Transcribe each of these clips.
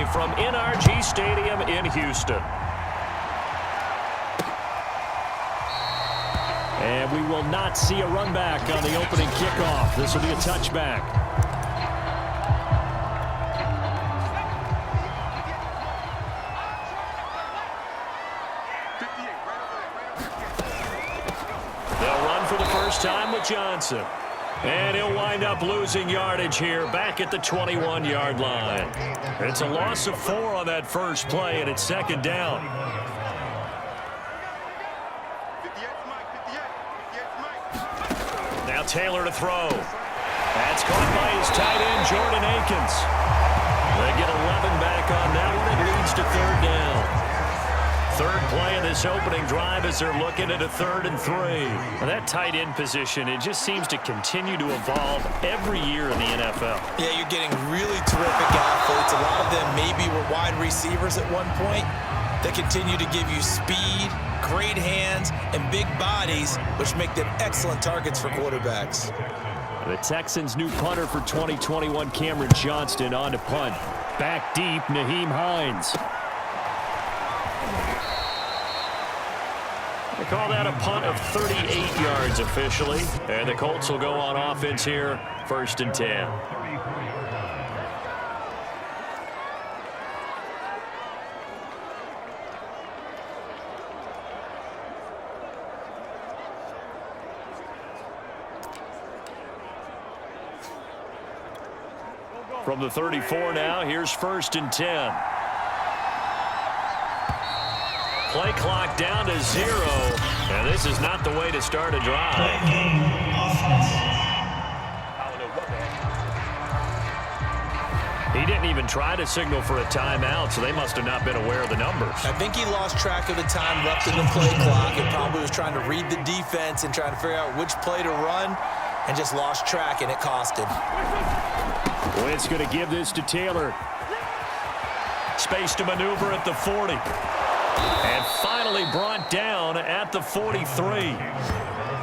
live from NRG Stadium in Houston. And we will not see a run back on the opening kickoff. This will be a touchback. They'll run for the first time with Johnson. And he'll wind up losing yardage here back at the 21-yard line. It's a loss of 4 on that first play, and it's second down. Now Taylor to throw. That's caught by his tight end, Jordan Akins. They get 11 back on that one. It leads to third down. Third play of this opening drive as they're looking at a 3rd and 3. Well, that tight end position, it just seems to continue to evolve every year in the NFL. Yeah, you're getting really terrific athletes. A lot of them maybe were wide receivers at one point. They continue to give you speed, great hands, and big bodies, which make them excellent targets for quarterbacks. The Texans' new punter for 2021, Cameron Johnston, on to punt. Back deep, Nyheim Hines. They call that a punt of 38 yards officially. And the Colts will go on offense here, 1st and 10. From the 34 now, here's 1st and 10. Play clock down to 0, and this is not the way to start a drive. He didn't even try to signal for a timeout, so they must have not been aware of the numbers. I think he lost track of the time left in the play clock and probably was trying to read the defense and trying to figure out which play to run and just lost track, and it cost him. Wentz going to give this to Taylor. Space to maneuver at the 40. And finally brought down at the 43.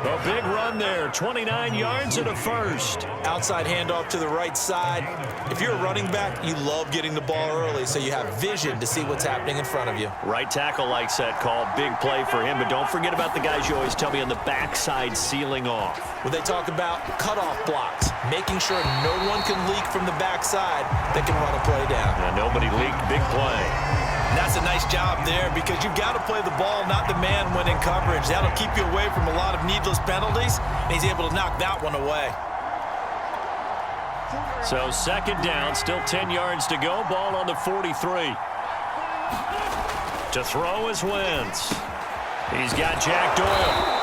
A big run there, 29 yards and a first. Outside handoff to the right side. If you're a running back, you love getting the ball early so you have vision to see what's happening in front of you. Right tackle likes that call. Big play for him, but don't forget about the guys you always tell me on the backside sealing off. When they talk about cutoff blocks, making sure no one can leak from the backside that can run a play down. And nobody leaked, big play. And that's a nice job there because you've got to play the ball, not the man when in coverage. That'll keep you away from a lot of needless penalties, and he's able to knock that one away. So second down, still 10 yards to go. Ball on the 43. To throw is Wentz. He's got Jack Doyle.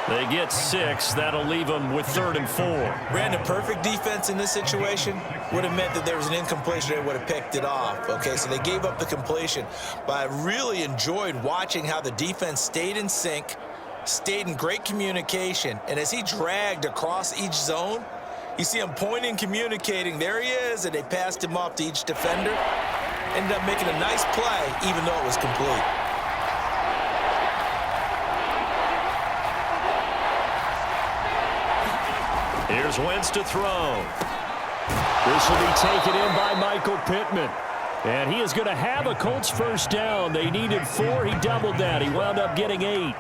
They get 6. That'll leave them with 3rd and 4. Brandon, perfect defense in this situation would have meant that there was an incompletion. They would have picked it off. Okay, so they gave up the completion. But I really enjoyed watching how the defense stayed in sync, stayed in great communication. And as he dragged across each zone, you see him pointing, communicating. There he is, and they passed him off to each defender. Ended up making a nice play, even though it was complete. Here's Wentz to throw. This will be taken in by Michael Pittman. And he is going to have a Colts first down. They needed 4. He doubled that. He wound up getting 8.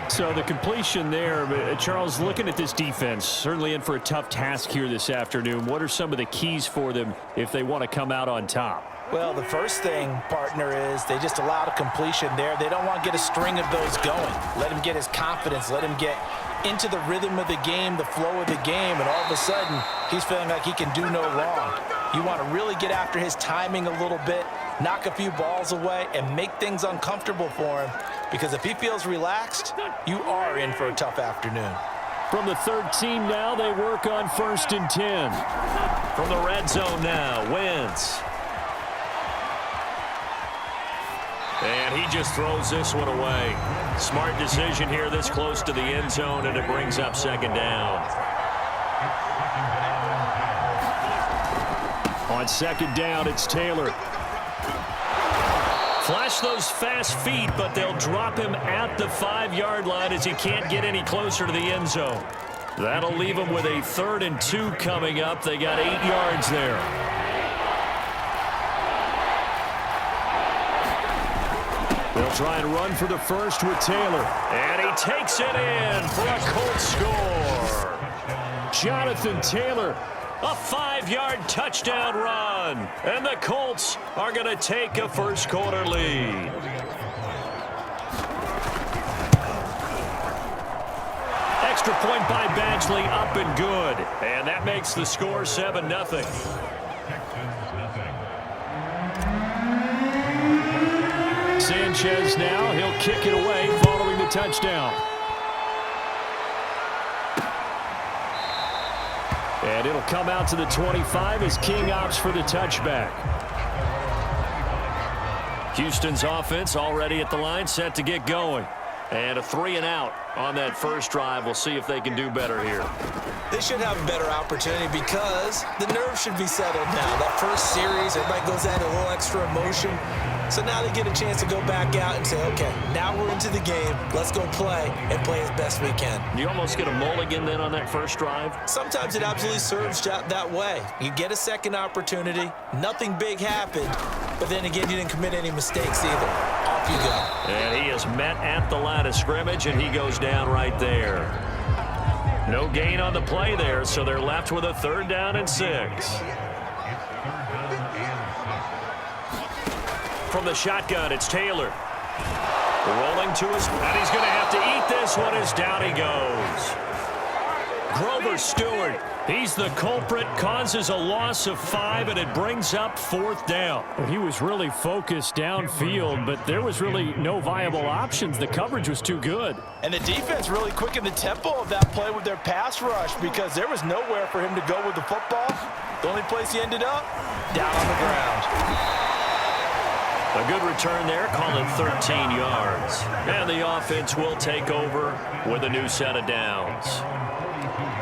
So the completion there, Charles, looking at this defense, certainly in for a tough task here this afternoon. What are some of the keys for them if they want to come out on top? Well, the first thing, partner, is they just allowed a completion there. They don't want to get a string of those going. Let him get his confidence. Let him get into the rhythm of the game, the flow of the game, and all of a sudden, he's feeling like he can do no wrong. You want to really get after his timing a little bit, knock a few balls away, and make things uncomfortable for him. Because if he feels relaxed, you are in for a tough afternoon. From the 13 now, they work on 1st and 10. From the red zone now, Wentz. And he just throws this one away. Smart decision here this close to the end zone, and it brings up second down. On second down, it's Taylor. Flash those fast feet, but they'll drop him at the 5-yard line as he can't get any closer to the end zone. That'll leave him with a 3rd and 2 coming up. They got 8 yards there. They'll try and run for the first with Taylor. And he takes it in for a Colts score. Jonathan Taylor. A 5-yard touchdown run. And the Colts are going to take a first-quarter lead. Extra point by Badgley, up and good. And that makes the score 7-0. Sanchez now, he'll kick it away following the touchdown. And it'll come out to the 25 as King opts for the touchback. Houston's offense already at the line, set to get going. And a 3-and-out on that first drive. We'll see if they can do better here. They should have a better opportunity because the nerves should be settled now. That first series, everybody goes out a little extra emotion. So now they get a chance to go back out and say, okay, now we're into the game. Let's go play and play as best we can. You almost get a mulligan then on that first drive? Sometimes it absolutely serves that way. You get a second opportunity. Nothing big happened. But then again, you didn't commit any mistakes either. Off you go. And he is met at the line of scrimmage, and he goes down right there. No gain on the play there, so they're left with a 3rd down and 6. From the shotgun, it's Taylor. Rolling to his, and he's going to have to eat this one as down he goes. Grover Stewart, he's the culprit, causes a loss of 5, and it brings up 4th down. He was really focused downfield, but there was really no viable options. The coverage was too good. And the defense really quickened the tempo of that play with their pass rush because there was nowhere for him to go with the football. The only place he ended up, down on the ground. A good return there, call it 13 yards. And the offense will take over with a new set of downs.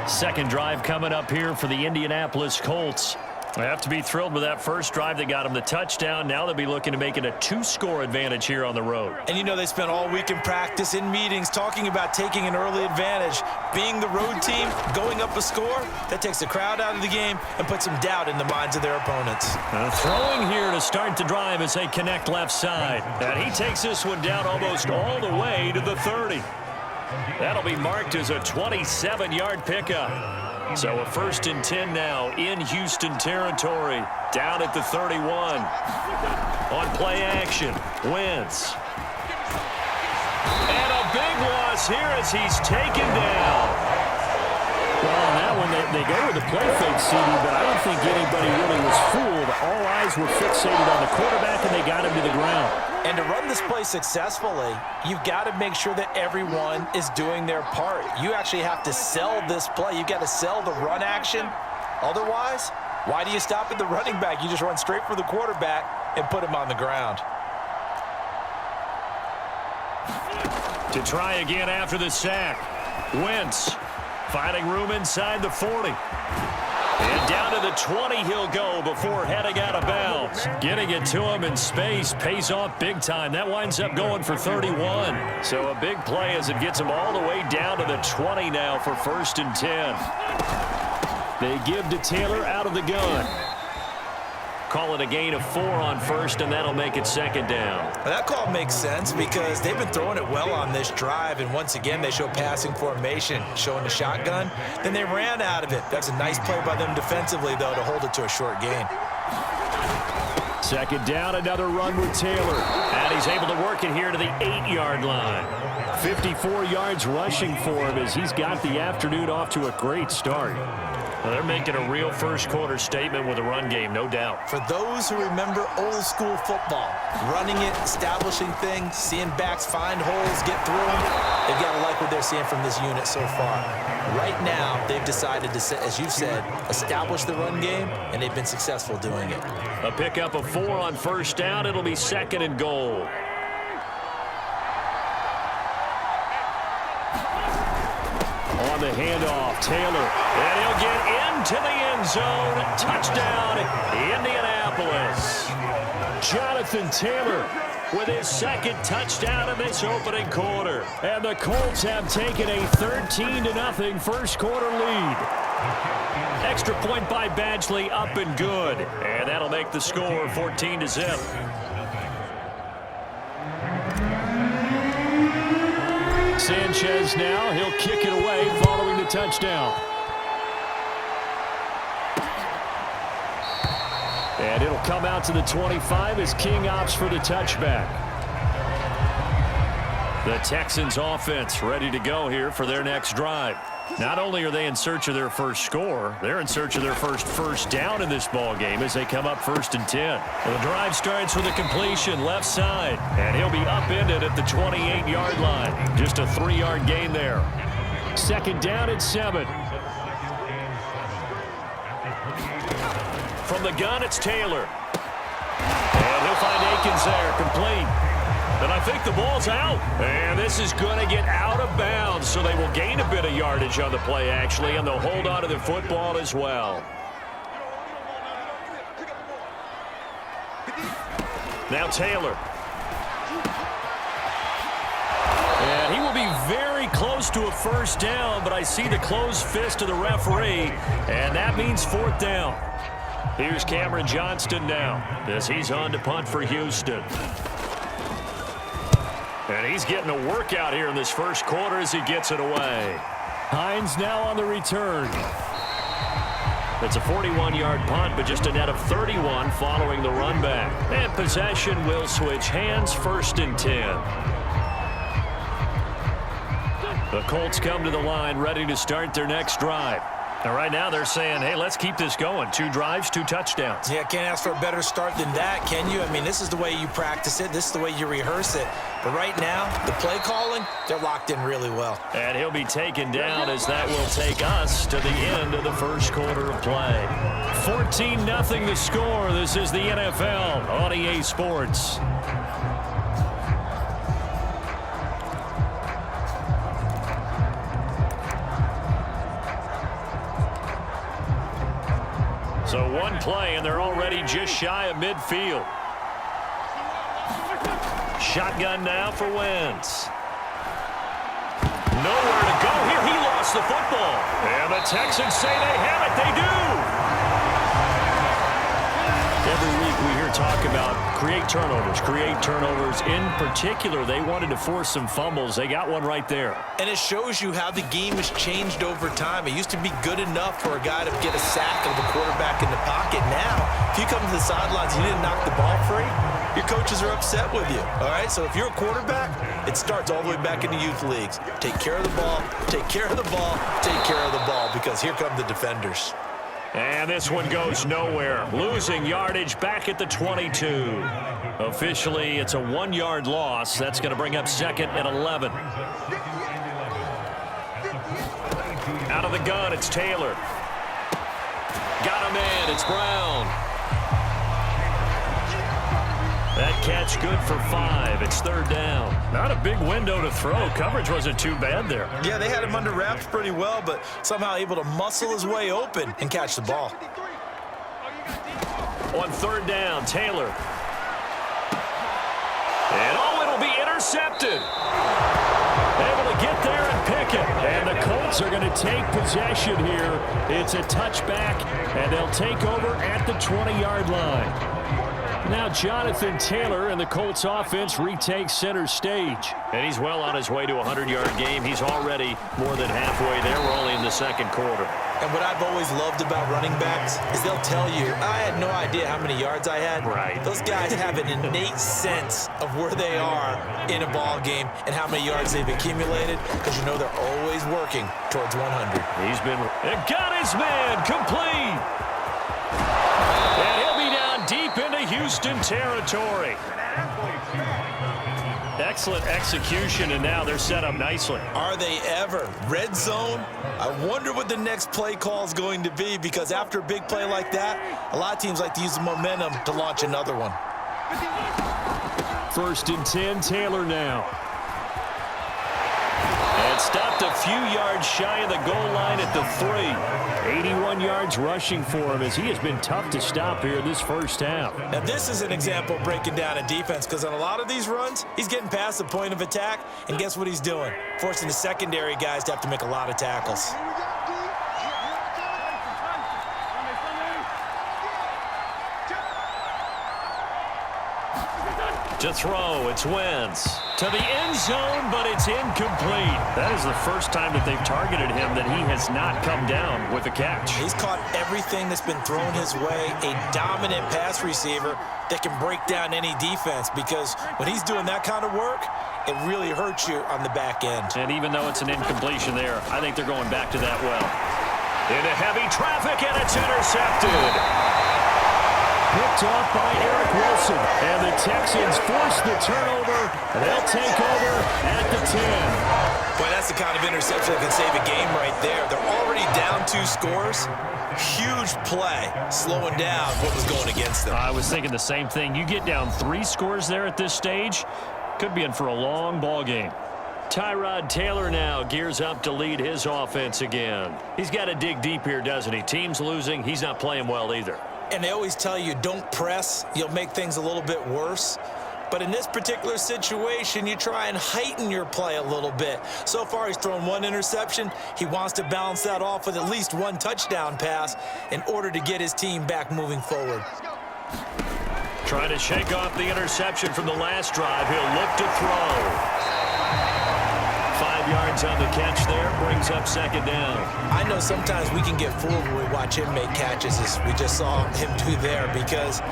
Second drive coming up here for the Indianapolis Colts. They have to be thrilled with that first drive that got them the touchdown. Now they'll be looking to make it a 2-score advantage here on the road. And you know they spent all week in practice, in meetings, talking about taking an early advantage. Being the road team, going up a score, that takes the crowd out of the game and puts some doubt in the minds of their opponents. Throwing here to start the drive as they connect left side. And he takes this one down almost all the way to the 30. That'll be marked as a 27-yard pickup. So a 1st and 10 now in Houston territory. Down at the 31. On play action, Wentz. And a big loss here as he's taken down. Well, on that one, they go with the play fake, CD, but I don't think anybody really was fooled. All eyes were fixated on the quarterback, and they got him to the ground. And to run this play successfully, you've got to make sure that everyone is doing their part. You actually have to sell this play. You've got to sell the run action. Otherwise, why do you stop at the running back? You just run straight for the quarterback and put him on the ground. To try again after the sack. Wentz finding room inside the 40. And down to the 20 he'll go before heading out of bounds. Getting it to him in space pays off big time. That winds up going for 31. So a big play as it gets him all the way down to the 20 now for 1st and 10. They give to Taylor out of the gun. Call it a gain of 4 on 1st, and that'll make it 2nd down. Well, that call makes sense because they've been throwing it well on this drive, and once again they show passing formation, showing the shotgun. Then they ran out of it. That's a nice play by them defensively, though, to hold it to a short gain. 2nd down, another run with Taylor. And he's able to work it here to the 8-yard line. 54 yards rushing for him as he's got the afternoon off to a great start. Well, they're making a real first-quarter statement with a run game, no doubt. For those who remember old-school football, running it, establishing things, seeing backs find holes, get through them, they've got to like what they're seeing from this unit so far. Right now, they've decided to, as you said, establish the run game, and they've been successful doing it. A pickup of 4 on 1st down. It'll be 2nd and goal. On the handoff, Taylor. And he'll get into the end zone. Touchdown, Indianapolis. Jonathan Taylor with his 2nd touchdown in this opening quarter. And the Colts have taken a 13-0 first-quarter lead. Extra point by Badgley, up and good. And that'll make the score 14-0. Sanchez now. He'll kick it away following the touchdown. And it'll come out to the 25 as King opts for the touchback. The Texans offense ready to go here for their next drive. Not only are they in search of their first score, they're in search of their first down in this ball game as they come up 1st and 10. The drive starts with a completion left side, and he'll be upended at the 28-yard line. Just a 3-yard gain there. 2nd down and 7. From the gun, it's Taylor. And he'll find Akins there, complete. And I think the ball's out. And this is going to get out of bounds, so they will gain a bit of yardage on the play, actually, and they'll hold on to the football as well. Now Taylor. And he will be very close to a 1st down, but I see the closed fist of the referee, and that means 4th down. Here's Cameron Johnston now as he's on to punt for Houston. And he's getting a workout here in this first quarter as he gets it away. Hines now on the return. It's a 41-yard punt, but just a net of 31 following the run back. And possession will switch hands, 1st and 10. The Colts come to the line ready to start their next drive. And right now they're saying, hey, let's keep this going. 2 drives, 2 touchdowns. Yeah, can't ask for a better start than that, can you? I mean, this is the way you practice it. This is the way you rehearse it. But right now, the play calling, they're locked in really well. And he'll be taken down as that will take us to the end of the first quarter of play. 14-0 the score. This is the NFL on EA Sports. So 1 play, and they're already just shy of midfield. Shotgun now for Wentz. Nowhere to go here. He lost the football. And the Texans say they have it. They do. Every week we hear talk about create turnovers. In particular, they wanted to force some fumbles. They got one right there. And it shows you how the game has changed over time. It used to be good enough for a guy to get a sack of a quarterback in the pocket. Now, if you come to the sidelines and you didn't knock the ball free, your coaches are upset with you. All right, so if you're a quarterback, it starts all the way back in the youth leagues. Take care of the ball, take care of the ball, take care of the ball, because here come the defenders. And this one goes nowhere. Losing yardage back at the 22. Officially, it's a 1-yard loss. That's going to bring up 2nd and 11. Out of the gun, it's Taylor. Got him in. It's Brown. That catch good for 5. It's 3rd down. Not a big window to throw. Coverage wasn't too bad there. Yeah, they had him under wraps pretty well, but somehow able to muscle his way open and catch the ball. On 3rd down, Taylor. And it'll be intercepted. Able to get there and pick it. And the Colts are going to take possession here. It's a touchback, and they'll take over at the 20-yard line. Now Jonathan Taylor and the Colts offense retakes center stage. And he's well on his way to a 100-yard game. He's already more than halfway there. We're only in the 2nd quarter. And what I've always loved about running backs is they'll tell you, I had no idea how many yards I had. Right. Those guys have an innate sense of where they are in a ball game and how many yards they've accumulated, because you know they're always working towards 100. He's been got his man complete. And he'll be down deep into Houston territory. Excellent execution, and now they're set up nicely. Are they ever? Red zone? I wonder what the next play call is going to be, because after a big play like that, a lot of teams like to use the momentum to launch another one. 1st and 10, Taylor now. And stopped a few yards shy of the goal line at the 3. 81 yards rushing for him, as he has been tough to stop here this first half. Now this is an example of breaking down a defense, because on a lot of these runs, he's getting past the point of attack, and guess what he's doing? Forcing the secondary guys to have to make a lot of tackles. To throw, it's Wentz. To the end zone, but it's incomplete. That is the first time that they've targeted him that he has not come down with a catch. He's caught everything that's been thrown his way. A dominant pass receiver that can break down any defense, because when he's doing that kind of work, it really hurts you on the back end. And even though it's an incompletion there, I think they're going back to that well. Into heavy traffic, and it's intercepted. Picked off by Eric Wilson. And the Texans force the turnover. They'll take over at the 10. Boy, that's the kind of interception that can save a game right there. They're already down 2 scores. Huge play, slowing down what was going against them. I was thinking the same thing. You get down 3 scores there at this stage, could be in for a long ball game. Tyrod Taylor now gears up to lead his offense again. He's got to dig deep here, doesn't he? Team's losing. He's not playing well either. And they always tell you, don't press. You'll make things a little bit worse. But in this particular situation, you try and heighten your play a little bit. So far, he's thrown 1 interception. He wants to balance that off with at least 1 touchdown pass in order to get his team back moving forward. Trying to shake off the interception from the last drive. He'll look to throw. 5 yards on the catch there, brings up 2nd down. I know sometimes we can get fooled when we watch him make catches, as we just saw him do there, because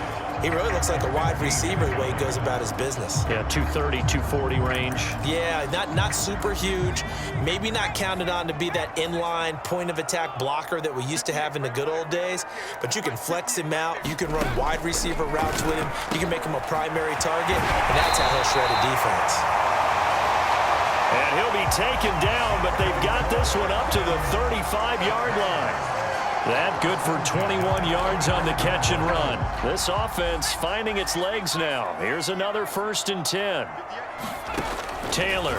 he really looks like a wide receiver the way he goes about his business. Yeah, 230, 240 range. Yeah, not super huge. Maybe not counted on to be that inline point-of-attack blocker that we used to have in the good old days, but you can flex him out. You can run wide receiver routes with him. You can make him a primary target, and that's how he'll shred a defense. And he'll be taken down, but they've got this one up to the 35-yard line. That good for 21 yards on the catch and run. This offense finding its legs now. Here's another 1st and 10. Taylor.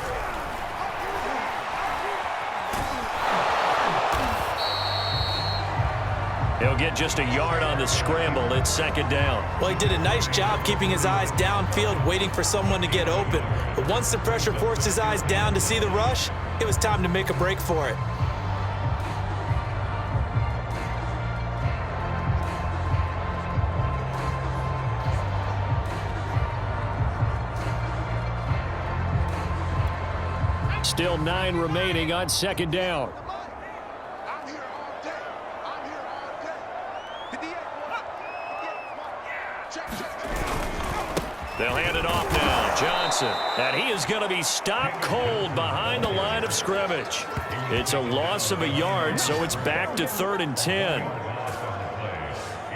He'll get just a yard on the scramble. It's 2nd down. Well, he did a nice job keeping his eyes downfield, waiting for someone to get open. But once the pressure forced his eyes down to see the rush, it was time to make a break for it. Still 9 remaining on 2nd down. They'll hand it off now. Johnson. And he is going to be stopped cold behind the line of scrimmage. It's a loss of a yard, so it's back to 3rd and 10.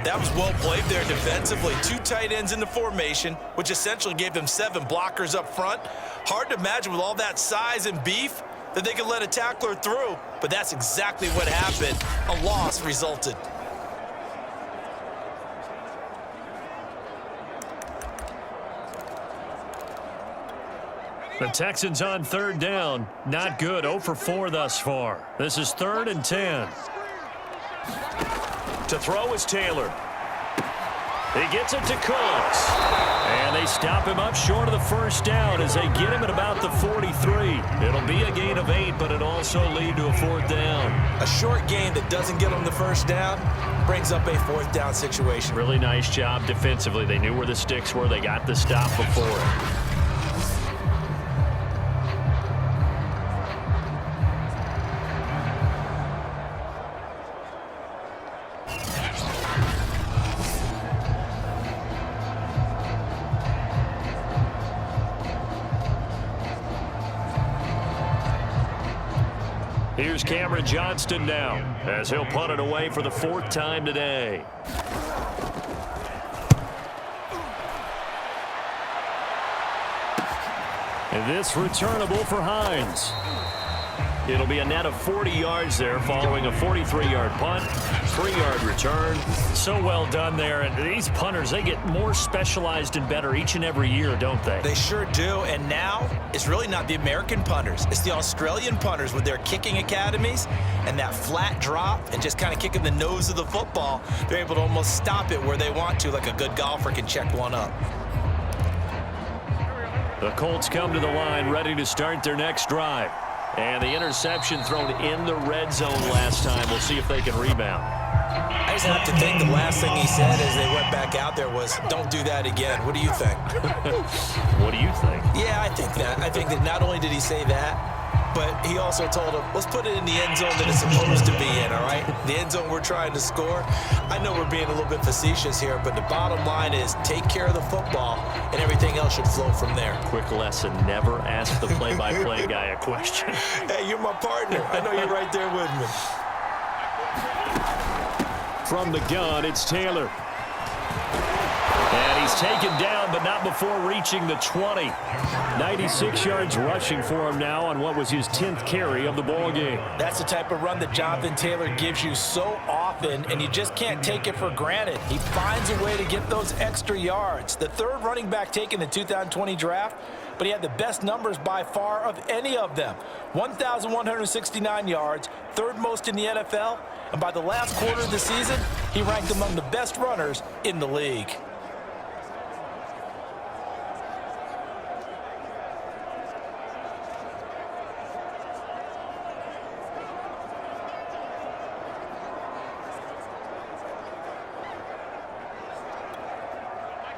That was well played there defensively. 2 tight ends in the formation, which essentially gave them 7 blockers up front. Hard to imagine with all that size and beef that they could let a tackler through, but that's exactly what happened. A loss resulted. The Texans on 3rd down. Not good. 0 for 4 thus far. This is 3rd and 10. To throw is Taylor. He gets it to Colts. And they stop him up short of the 1st down as they get him at about the 43. It'll be a gain of 8, but it'll also lead to a 4th down. A short gain that doesn't get them the 1st down brings up a 4th down situation. Really nice job defensively. They knew where the sticks were. They got the stop before it. Here's Cameron Johnston now as he'll punt it away for the 4th time today. And this returnable for Hines. It'll be a net of 40 yards there following a 43-yard punt, 3-yard return. So well done there. And these punters, they get more specialized and better each and every year, don't they? They sure do. And now it's really not the American punters. It's the Australian punters with their kicking academies and that flat drop and just kind of kicking the nose of the football. They're able to almost stop it where they want to, like a good golfer can check one up. The Colts come to the line ready to start their next drive. And the interception thrown in the red zone last time. We'll see if they can rebound. I just have to think the last thing he said as they went back out there was, don't do that again. What do you think? What do you think? Yeah, I think that. I think that not only did he say that, but he also told him, let's put it in the end zone that it's supposed to be in, all right? The end zone we're trying to score. I know we're being a little bit facetious here, but the bottom line is take care of the football, and everything else should flow from there. Quick lesson, never ask the play-by-play guy a question. Hey, you're my partner. I know you're right there with me. From the gun, it's Taylor. And he's taken down, but not before reaching the 20. 96 yards rushing for him now on what was his 10th carry of the ball game. That's the type of run that Jonathan Taylor gives you so often, and you just can't take it for granted. He finds a way to get those extra yards. The third running back taken in the 2020 draft, but he had the best numbers by far of any of them. 1,169 yards, third most in the NFL, and by the last quarter of the season, he ranked among the best runners in the league.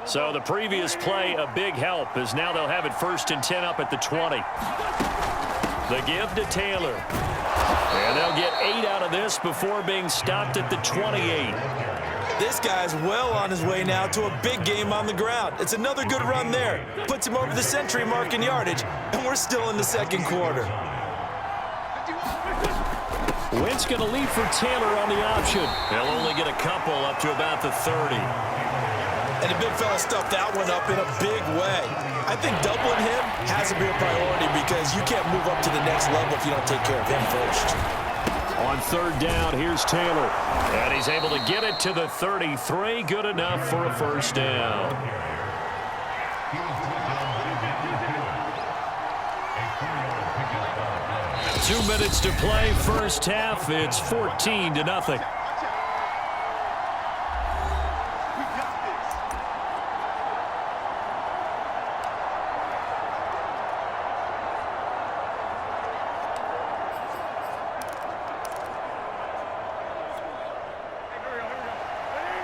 So the previous play, a big help, as now they'll have it 1st and 10 up at the 20. The give to Taylor. And they'll get 8 out of this before being stopped at the 28. This guy's well on his way now to a big game on the ground. It's another good run there. Puts him over the century mark in yardage, and we're still in the second quarter. Wentz going to lead for Taylor on the option. He'll only get a couple up to about the 30. And the big fella stuffed that one up in a big way. I think doubling him has to be a priority because you can't move up to the next level if you don't take care of him first. On 3rd down, here's Taylor. And he's able to get it to the 33. Good enough for a 1st down. Two minutes to play, first half. It's 14-0.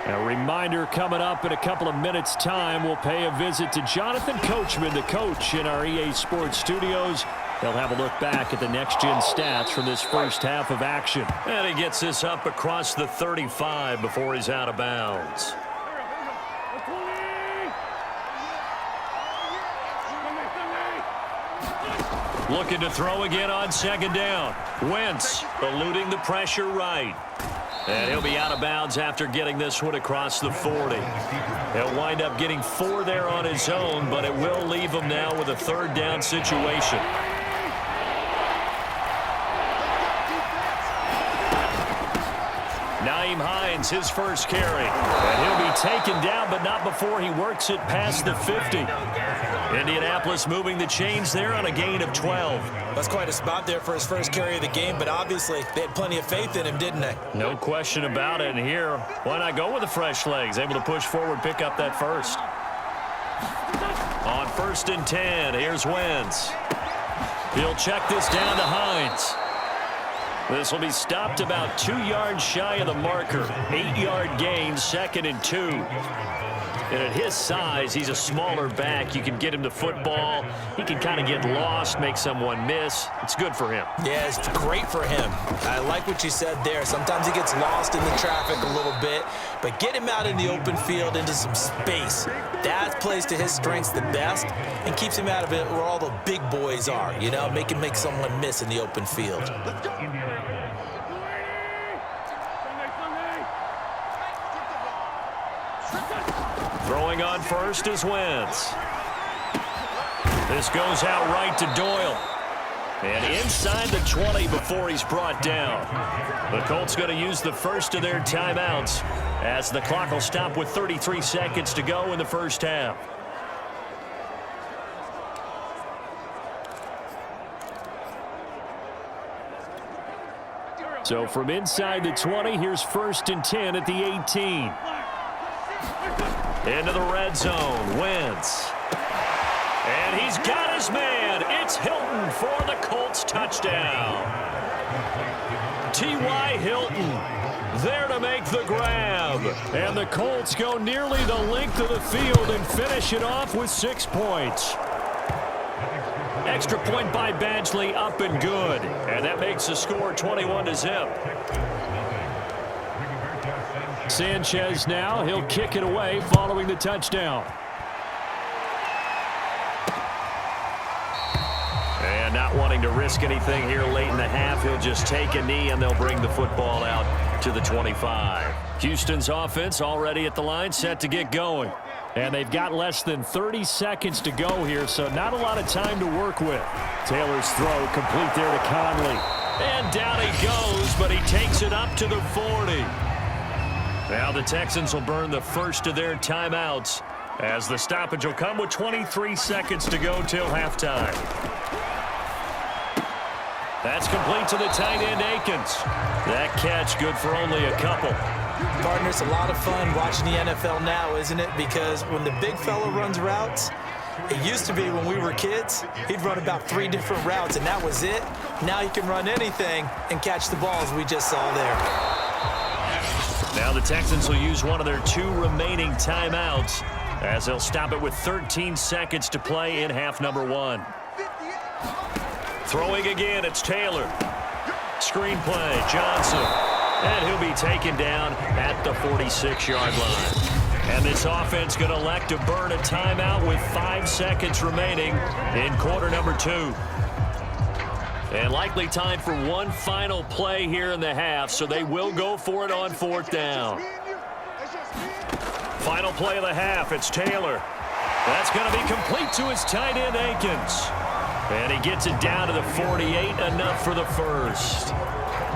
A reminder coming up in a couple of minutes' time. We'll pay a visit to Jonathan Coachman, the coach in our EA Sports studios. They'll have a look back at the next-gen stats from this first half of action. And he gets this up across the 35 before he's out of bounds. Looking to throw again on 2nd down. Wentz eluding the pressure right. And he'll be out of bounds after getting this one across the 40. He'll wind up getting 4 there on his own, but it will leave him now with a 3rd down situation. Nyheim Hines, his first carry. And he'll be taken down, but not before he works it past the 50. Indianapolis moving the chains there on a gain of 12. That's quite a spot there for his first carry of the game, but obviously they had plenty of faith in him, didn't they? No question about it. And here, why not go with the fresh legs? Able to push forward, pick up that first. On 1st and 10, here's Wentz. He'll check this down to Hines. This will be stopped about 2 yards shy of the marker. 8-yard gain, 2nd and 2. And at his size, he's a smaller back. You can get him the football. He can kind of get lost, make someone miss. It's good for him. Yeah, it's great for him. I like what you said there. Sometimes he gets lost in the traffic a little bit, but get him out in the open field into some space. That plays to his strengths the best and keeps him out of it where all the big boys are, you know, make someone miss in the open field. Throwing on first is Wentz. This goes out right to Doyle. And inside the 20 before he's brought down. The Colts going to use the first of their timeouts as the clock will stop with 33 seconds to go in the first half. So from inside the 20, here's 1st and 10 at the 18. Into the red zone, Wentz. And he's got his man. It's Hilton for the Colts touchdown. T.Y. Hilton, there to make the grab. And the Colts go nearly the length of the field and finish it off with 6 points. Extra point by Badgley, up and good. And that makes the score 21-0. Sanchez now, he'll kick it away following the touchdown. And not wanting to risk anything here late in the half, he'll just take a knee and they'll bring the football out to the 25. Houston's offense already at the line, set to get going. And they've got less than 30 seconds to go here, so not a lot of time to work with. Taylor's throw complete there to Conley. And down he goes, but he takes it up to the 40. Now the Texans will burn the first of their timeouts as the stoppage will come with 23 seconds to go till halftime. That's complete to the tight end, Akins. That catch good for only a couple. Partner, it's a lot of fun watching the NFL now, isn't it? Because when the big fella runs routes, it used to be when we were kids, he'd run about 3 different routes, and that was it. Now he can run anything and catch the balls we just saw there. Now the Texans will use one of their 2 remaining timeouts as they'll stop it with 13 seconds to play in half number 1. Throwing again, it's Taylor. Screen play, Johnson. And he'll be taken down at the 46-yard line. And this offense going to elect to burn a timeout with 5 seconds remaining in quarter number 2. And likely time for one final play here in the half, so they will go for it on 4th down. Final play of the half, it's Taylor. That's going to be complete to his tight end, Akins. And he gets it down to the 48, enough for the first.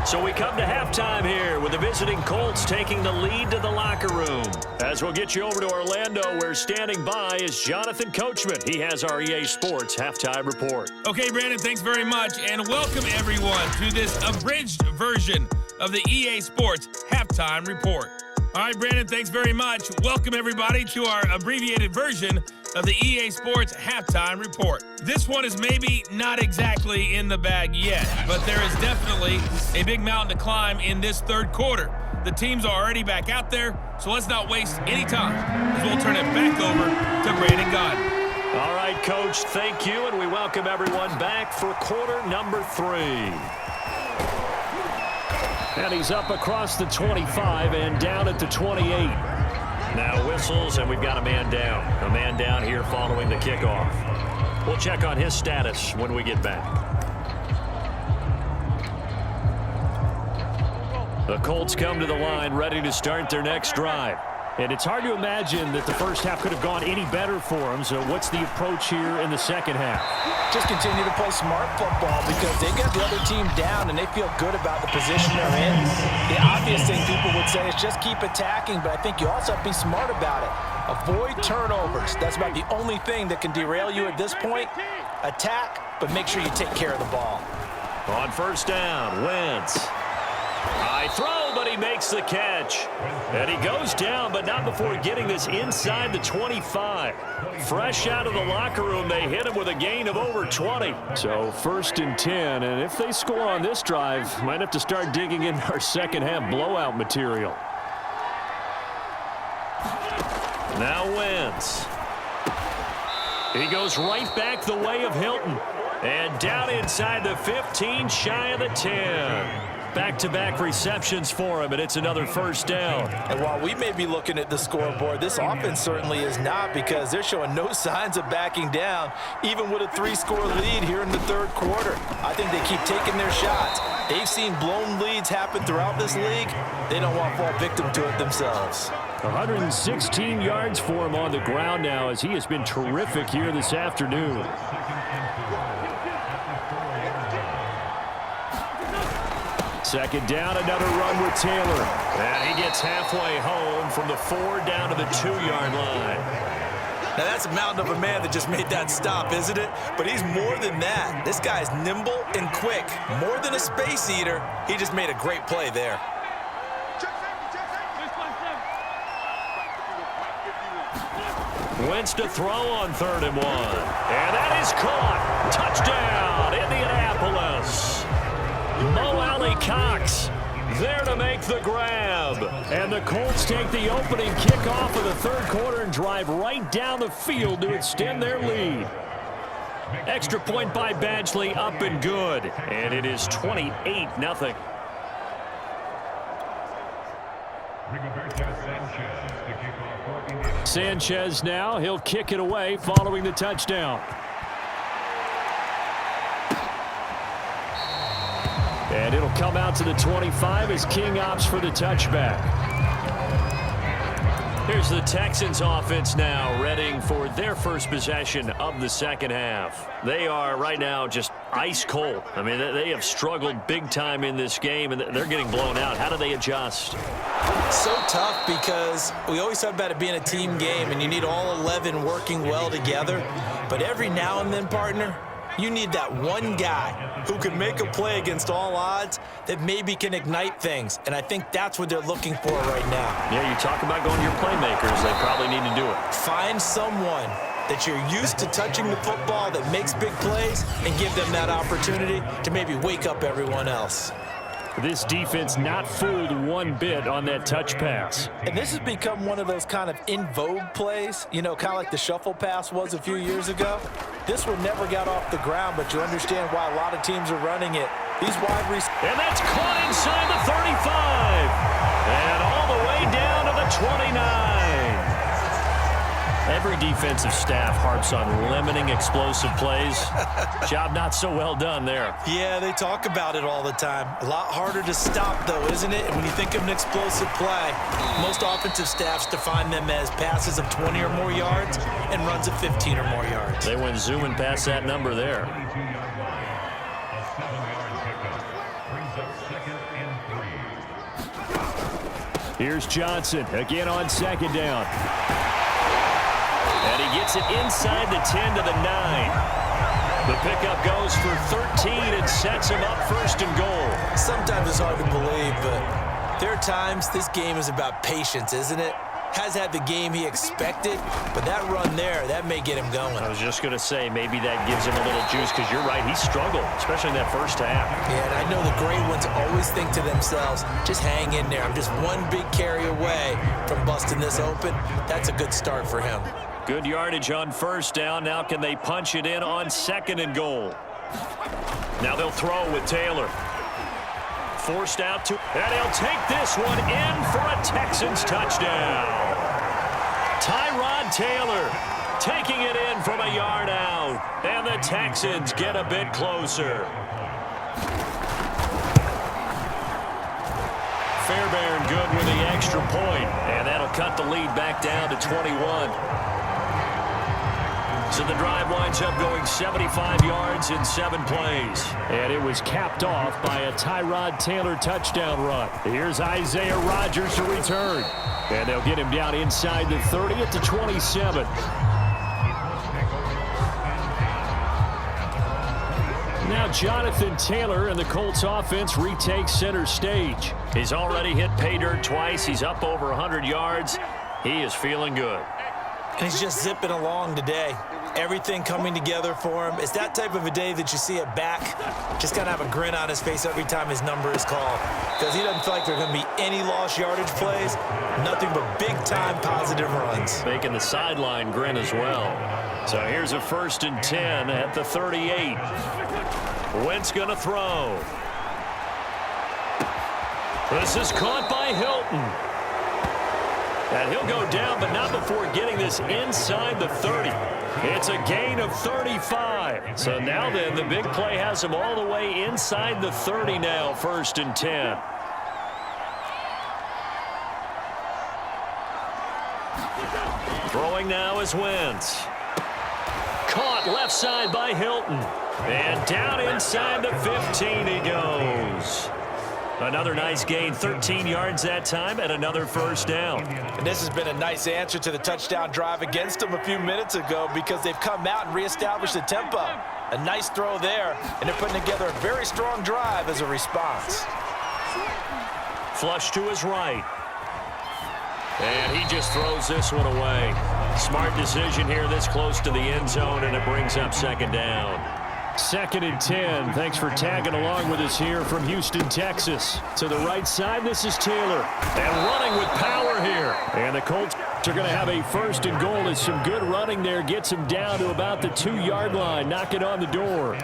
So we come to halftime here with the visiting Colts taking the lead to the locker room. As we'll get you over to Orlando, where standing by is Jonathan Coachman. He has our EA Sports halftime report. Okay, Brandon, thanks very much, and welcome everyone to this abridged version of the EA Sports halftime report. All right, Brandon, thanks very much. Welcome everybody to our abbreviated version of the EA Sports halftime report. This one is maybe not exactly in the bag yet, but there is definitely a big mountain to climb in this third quarter. The teams are already back out there, so let's not waste any time, as we'll turn it back over to Brandon Gaudin. All right, Coach, thank you, and we welcome everyone back for quarter number 3. And he's up across the 25 and down at the 28. Now whistles, and we've got a man down. A man down here following the kickoff. We'll check on his status when we get back. The Colts come to the line ready to start their next drive. And it's hard to imagine that the first half could have gone any better for them. So what's the approach here in the second half? Just continue to play smart football because they got the other team down and they feel good about the position they're in. The obvious thing people would say is just keep attacking, but I think you also have to be smart about it. Avoid turnovers. That's about the only thing that can derail you at this point. Attack, but make sure you take care of the ball. On first down, Wentz. High throw, but he makes the catch. And he goes down, but not before getting this inside the 25. Fresh out of the locker room, they hit him with a gain of over 20. So 1st and 10, and if they score on this drive, might have to start digging in our second half blowout material. Now Wentz. He goes right back the way of Hilton. And down inside the 15, shy of the 10. Back-to-back receptions for him, and it's another first down. And while we may be looking at the scoreboard, this offense certainly is not, because they're showing no signs of backing down, even with a 3-score lead here in the third quarter. I think they keep taking their shots. They've seen blown leads happen throughout this league. They don't want to fall victim to it themselves. 116 yards for him on the ground now, as he has been terrific here this afternoon. Second down, another run with Taylor. And he gets halfway home from the 4 down to the 2-yard line. Now, that's a mountain of a man that just made that stop, isn't it? But he's more than that. This guy's nimble and quick. More than a space eater. He just made a great play there. Wentz to throw on 3rd and 1. And that is caught. Touchdown, Indianapolis. Mo Alley-Cox, there to make the grab. And the Colts take the opening kickoff of the third quarter and drive right down the field to extend their lead. Extra point by Badgley, up and good. And it is 28-0. Sanchez now, he'll kick it away following the touchdown. And it'll come out to the 25 as King opts for the touchback. Here's the Texans offense now, readying for their first possession of the second half. They are right now just ice cold. I mean, they have struggled big time in this game, and they're getting blown out. How do they adjust? So tough because we always talk about it being a team game, and you need all 11 working well together. But every now and then, partner, you need that one guy who can make a play against all odds that maybe can ignite things. And I think that's what they're looking for right now. Yeah, you talk about going to your playmakers. They probably need to do it. Find someone that you're used to touching the football that makes big plays and give them that opportunity to maybe wake up everyone else. This defense not fooled one bit on that touch pass. And this has become one of those kind of in vogue plays, you know, kind of like the shuffle pass was a few years ago. This one never got off the ground, but you understand why a lot of teams are running it. These wide receivers. And that's caught inside the 35. And all the way down to the 29. Every defensive staff harps on limiting explosive plays. Job not so well done there. Yeah, they talk about it all the time. A lot harder to stop, though, isn't it? And when you think of an explosive play, most offensive staffs define them as passes of 20 or more yards and runs of 15 or more yards. They went zooming past that number there. Here's Johnson again on second down. And he gets it inside the 10 to the 9. The pickup goes for 13 and sets him up first and goal. Sometimes it's hard to believe, but there are times this game is about patience, isn't it? Has had the game he expected, but that run there, that may get him going. I was just going to say, maybe that gives him a little juice, because you're right, he struggled, especially in that first half. Yeah, and I know the great ones always think to themselves, just hang in there. I'm just one big carry away from busting this open. That's a good start for him. Good yardage on first down. Now can they punch it in on second and goal? Now they'll throw with Taylor. Forced out to, and he'll take this one in for a Texans touchdown. Tyrod Taylor taking it in from a yard out, and the Texans get a bit closer. Fairbairn good with the extra point, and that'll cut the lead back down to 21. So the drive winds up going 75 yards in 7 plays. And it was capped off by a Tyrod Taylor touchdown run. Here's Isaiah Rodgers to return. And they'll get him down inside the 30 at the 27. Now Jonathan Taylor and the Colts offense retake center stage. He's already hit pay dirt twice. He's up over 100 yards. He is feeling good. And he's just zipping along today. Everything coming together for him. It's that type of a day that you see a back just kind of have a grin on his face every time his number is called, because he doesn't feel like there are going to be any lost yardage plays, nothing but big-time positive runs. Making the sideline grin as well. So here's a 1st and 10 at the 38. Wentz going to throw. This is caught by Hilton. And he'll go down, but not before getting this inside the 30. It's a gain of 35. So now then, the big play has him all the way inside the 30 now, 1st and 10. Throwing now is Wentz. Caught left side by Hilton. And down inside the 15 he goes. Another nice gain, 13 yards that time, and another 1st down. And this has been a nice answer to the touchdown drive against them a few minutes ago, because they've come out and reestablished the tempo. A nice throw there, and they're putting together a very strong drive as a response. Flush to his right. And he just throws this one away. Smart decision here this close to the end zone, and it brings up 2nd down. 2nd and 10. Thanks for tagging along with us here from Houston, Texas. To the right side, this is Taylor. And running with power here. And the Colts are going to have a 1st and goal as some good running there gets him down to about the 2-yard line. Knock it on the door.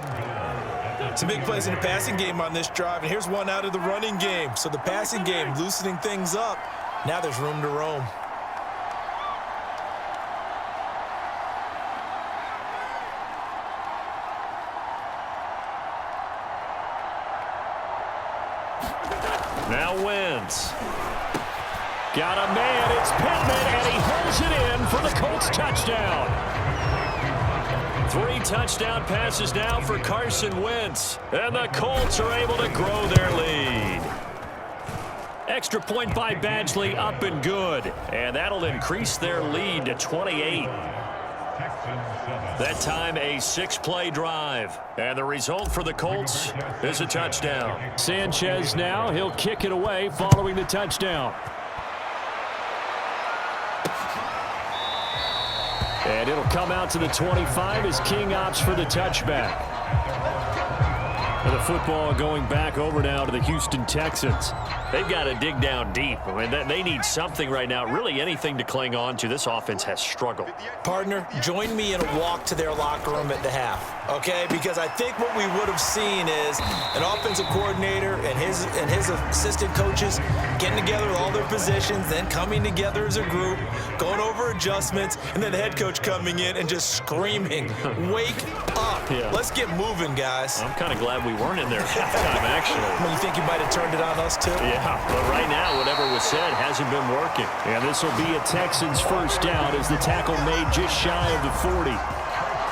Some big plays in the passing game on this drive, and here's one out of the running game. So the passing game loosening things up. Now there's room to roam. Now Wentz. Got a man, it's Pittman, and he holds it in for the Colts touchdown. 3 touchdown passes now for Carson Wentz, and the Colts are able to grow their lead. Extra point by Badgley, up and good, and that'll increase their lead to 28. That time a 6-play drive, and the result for the Colts is a touchdown. Sanchez now, he'll kick it away following the touchdown. And it'll come out to the 25 as King opts for the touchback. And the football going back over now to the Houston Texans. They've got to dig down deep. I mean, they need something right now, really anything to cling on to. This offense has struggled. Partner, join me in a walk to their locker room at the half, okay? Because I think what we would have seen is an offensive coordinator and his assistant coaches getting together with all their positions, then coming together as a group, going over adjustments, and then the head coach coming in and just screaming, wake up. Yeah. Let's get moving, guys. I'm kind of glad we weren't in there at halftime, actually. Well, you think you might have turned it on us, too? Yeah, but right now, whatever was said hasn't been working. And this will be a Texans 1st down as the tackle made just shy of the 40.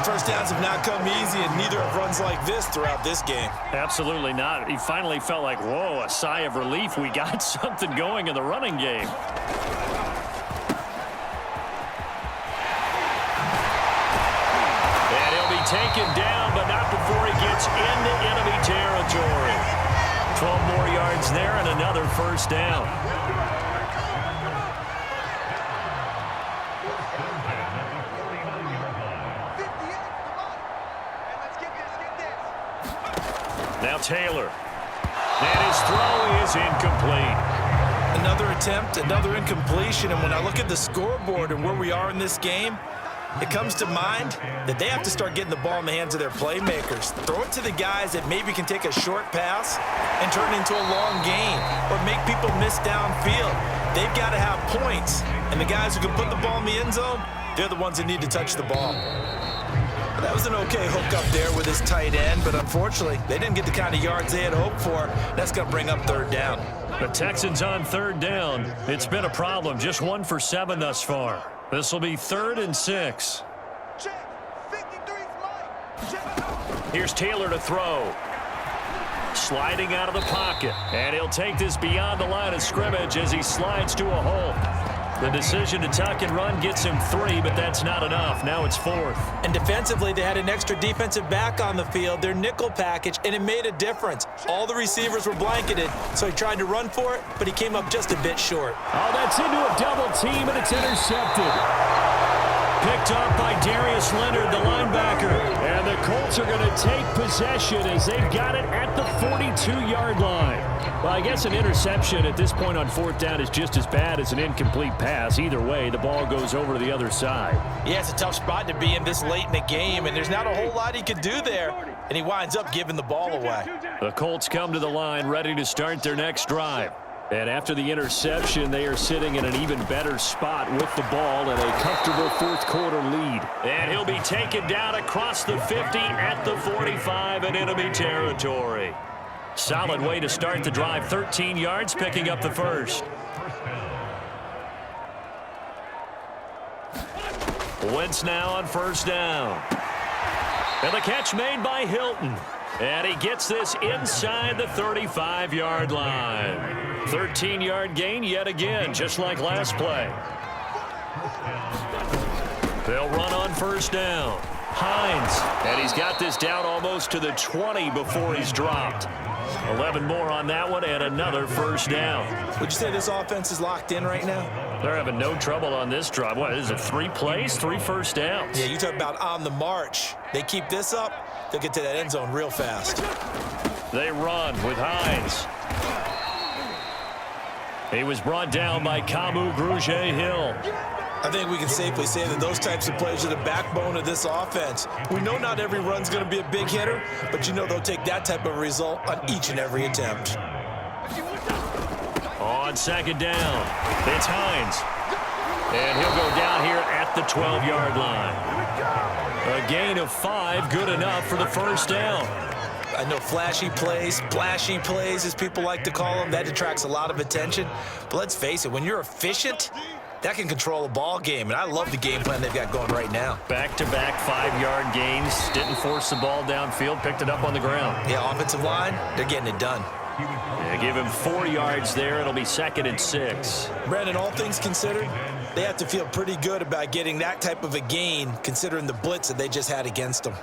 First downs have not come easy, and neither have runs like this throughout this game. Absolutely not. He finally felt like, whoa, a sigh of relief. We got something going in the running game. And he'll be taken down, but not before he gets into enemy territory. 12 more yards there and another 1st down. Now Taylor. And his throw is incomplete. Another attempt, another incompletion, and when I look at the scoreboard and where we are in this game, it comes to mind that they have to start getting the ball in the hands of their playmakers. Throw it to the guys that maybe can take a short pass and turn it into a long gain or make people miss downfield. They've got to have points, and the guys who can put the ball in the end zone, they're the ones that need to touch the ball. That was an okay hook up there with his tight end, but unfortunately, they didn't get the kind of yards they had hoped for. That's going to bring up 3rd down. The Texans on 3rd down. It's been a problem. Just 1 for 7 thus far. This will be 3rd and 6. Here's Taylor to throw. Sliding out of the pocket. And he'll take this beyond the line of scrimmage as he slides to a hole. The decision to tuck and run gets him 3, but that's not enough. Now it's 4th. And defensively, they had an extra defensive back on the field, their nickel package, and it made a difference. All the receivers were blanketed, so he tried to run for it, but he came up just a bit short. Oh, that's into a double team, and it's intercepted. Picked up by Darius Leonard, the linebacker. And the Colts are going to take possession as they've got it at the 42-yard line. Well, I guess an interception at this point on 4th down is just as bad as an incomplete pass. Either way, the ball goes over to the other side. Yeah, it's a tough spot to be in this late in the game, and there's not a whole lot he could do there, and he winds up giving the ball away. The Colts come to the line ready to start their next drive. And after the interception, they are sitting in an even better spot with the ball and a comfortable 4th quarter lead. And he'll be taken down across the 50 at the 45 in enemy territory. Solid way to start the drive. 13 yards, picking up the 1st. Wentz now on 1st down. And the catch made by Hilton. And he gets this inside the 35-yard line. 13-yard gain yet again, just like last play. They'll run on 1st down. Hines, and he's got this down almost to the 20 before he's dropped. 11 more on that one and another first down. Would you say this offense is locked in right now? They're having no trouble on this drive. What is it, 3 plays, 3 first downs? Yeah, you talk about on the march. They keep this up, they'll get to that end zone real fast. They run with Hines. He was brought down by Kamu Grugier-Hill. I think we can safely say that those types of plays are the backbone of this offense. We know not every run's going to be a big hitter, but you know they'll take that type of result on each and every attempt. On second down, it's Hines. And he'll go down here at the 12-yard line. A gain of 5, good enough for the first down. I know flashy plays, splashy plays, as people like to call them, that attracts a lot of attention. But let's face it, when you're efficient, that can control a ball game, and I love the game plan they've got going right now. Back-to-back 5-yard gains. Didn't force the ball downfield, picked it up on the ground. Yeah, offensive line, they're getting it done. Yeah, give him 4 yards there. It'll be 2nd and 6. Brandon, all things considered, they have to feel pretty good about getting that type of a gain, considering the blitz that they just had against them.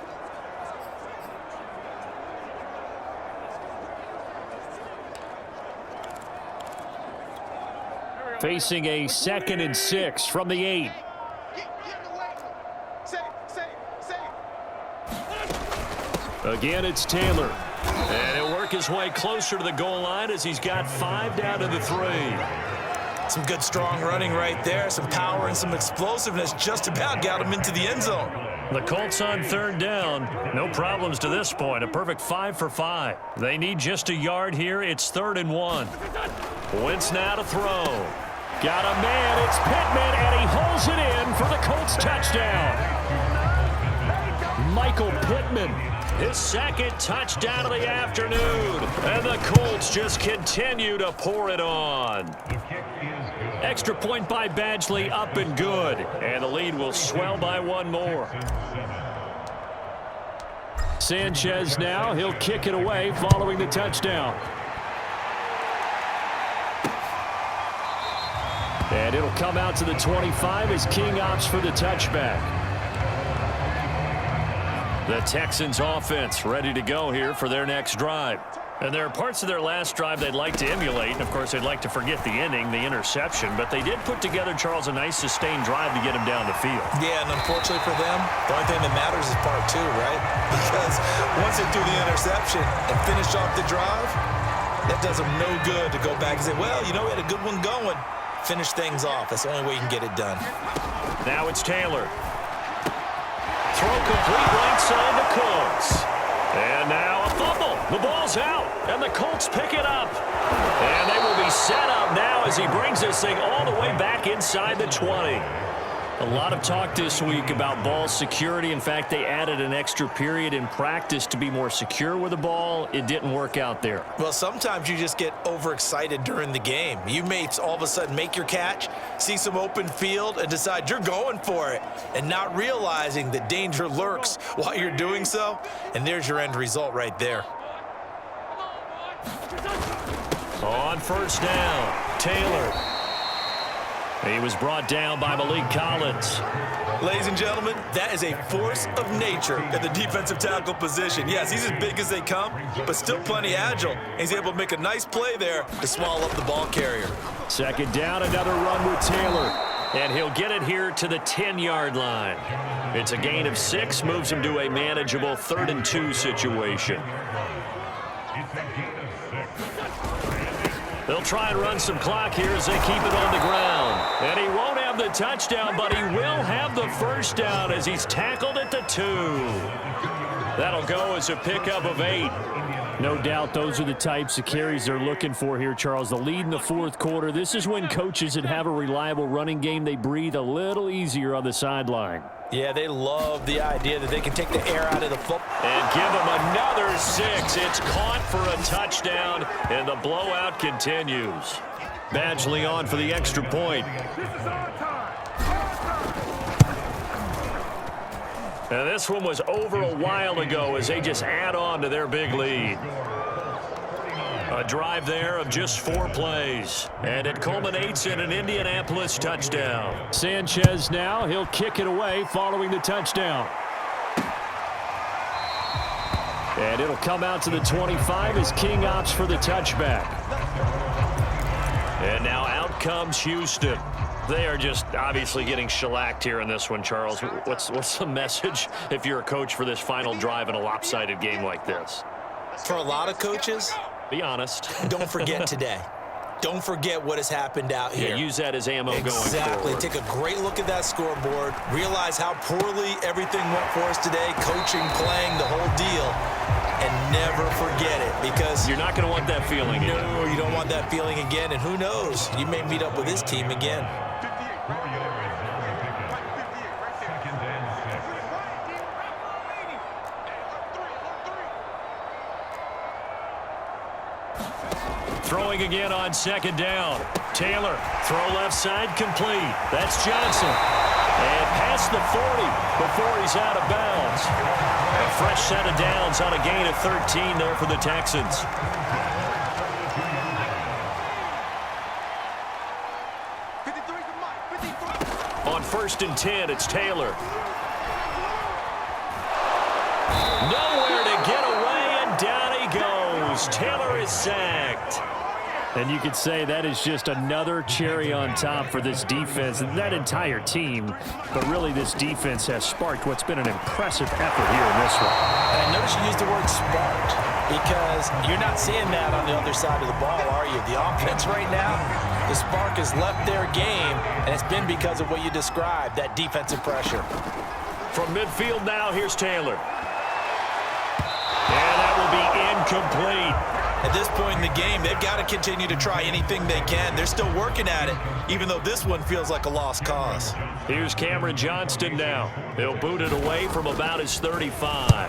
Facing a 2nd and 6 from the 8. Again, it's Taylor. And he'll work his way closer to the goal line as he's got 5 down to the 3. Some good, strong running right there. Some power and some explosiveness just about got him into the end zone. The Colts on 3rd down. No problems to this point. A perfect 5 for 5. They need just a yard here. It's 3rd and 1. Wentz now to throw. Got a man. It's Pittman, and he holds it in for the Colts touchdown. Michael Pittman, his 2nd touchdown of the afternoon. And the Colts just continue to pour it on. Extra point by Badgley, up and good. And the lead will swell by 1 more. Sanchez now, he'll kick it away following the touchdown. And it'll come out to the 25 as King opts for the touchback. The Texans offense ready to go here for their next drive. And there are parts of their last drive they'd like to emulate. And, of course, they'd like to forget the ending, the interception. But they did put together, Charles, a nice sustained drive to get him down the field. Yeah, and unfortunately for them, the only thing that matters is part 2, right? Because once they do the interception and finish off the drive, that does them no good to go back and say, well, you know, we had a good one going. Finish things off. That's the only way you can get it done. Now it's Taylor. Throw complete right side to Cooks. And now a fumble. The ball's out, and the Colts pick it up. And they will be set up now as he brings this thing all the way back inside the 20. A lot of talk this week about ball security. In fact, they added an extra period in practice to be more secure with the ball. It didn't work out there. Well, sometimes you just get overexcited during the game. You may all of a sudden make your catch, see some open field, and decide you're going for it, and not realizing that danger lurks while you're doing so. And there's your end result right there. On first down, Taylor. He was brought down by Malik Collins. Ladies and gentlemen, that is a force of nature at the defensive tackle position. Yes, he's as big as they come, but still plenty agile. He's able to make a nice play there to swallow up the ball carrier. 2nd down, another run with Taylor. And he'll get it here to the 10-yard line. It's a gain of 6, moves him to a manageable 3rd and 2 situation. They'll try and run some clock here as they keep it on the ground. And he won't have the touchdown, but he will have the first down as he's tackled at the 2. That'll go as a pickup of 8. No doubt those are the types of carries they're looking for here, Charles. The lead in the 4th quarter. This is when coaches that have a reliable running game, they breathe a little easier on the sideline. Yeah, they love the idea that they can take the air out of the football. And give him another 6. It's caught for a touchdown, and the blowout continues. Badgley on for the extra point. And this one was over a while ago as they just add on to their big lead. A drive there of just 4 plays. And it culminates in an Indianapolis touchdown. Sanchez now, he'll kick it away following the touchdown. And it'll come out to the 25 as King opts for the touchback. And now out comes Houston. They are just obviously getting shellacked here in this one, Charles. What's the message if you're a coach for this final drive in a lopsided game like this? For a lot of coaches, be honest. Don't forget today. Don't forget what has happened out here. Yeah, use that as ammo going forward. Exactly. Take a great look at that scoreboard. Realize how poorly everything went for us today. Coaching, playing, the whole deal. And never forget it, because you're not going to want that feeling again. No, you don't want that feeling again. And who knows? You may meet up with this team again. Throwing again on second down. Taylor, throw left side, complete. That's Johnson. And past the 40 before he's out of bounds. A fresh set of downs on a gain of 13 there for the Texans. On 1st and 10, it's Taylor. Nowhere to get away, and down he goes. Taylor is sacked. And you could say that is just another cherry on top for this defense and that entire team. But really, this defense has sparked what's been an impressive effort here in this one. And I noticed you used the word sparked, because you're not seeing that on the other side of the ball, are you? The offense right now, the spark has left their game, and it's been because of what you described, that defensive pressure. From midfield now, here's Taylor. And that will be incomplete. At this point in the game, they've got to continue to try anything they can. They're still working at it, even though this one feels like a lost cause. Here's Cameron Johnston now. He'll boot it away from about his 35.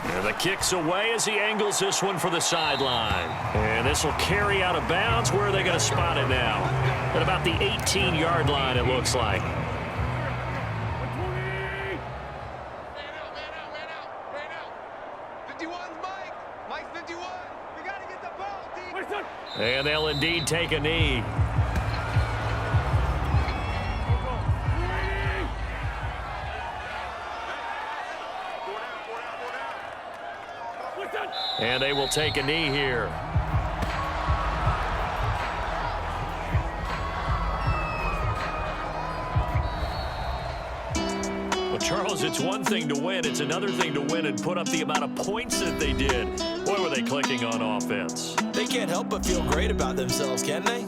And the kick's away as he angles this one for the sideline. And this will carry out of bounds. Where are they going to spot it now? At about the 18-yard line, it looks like. And they'll indeed take a knee. And they will take a knee here. Well, Charles, it's one thing to win. It's another thing to win and put up the amount of points that they did. Boy, were they clicking on offense. They can't help but feel great about themselves, can they?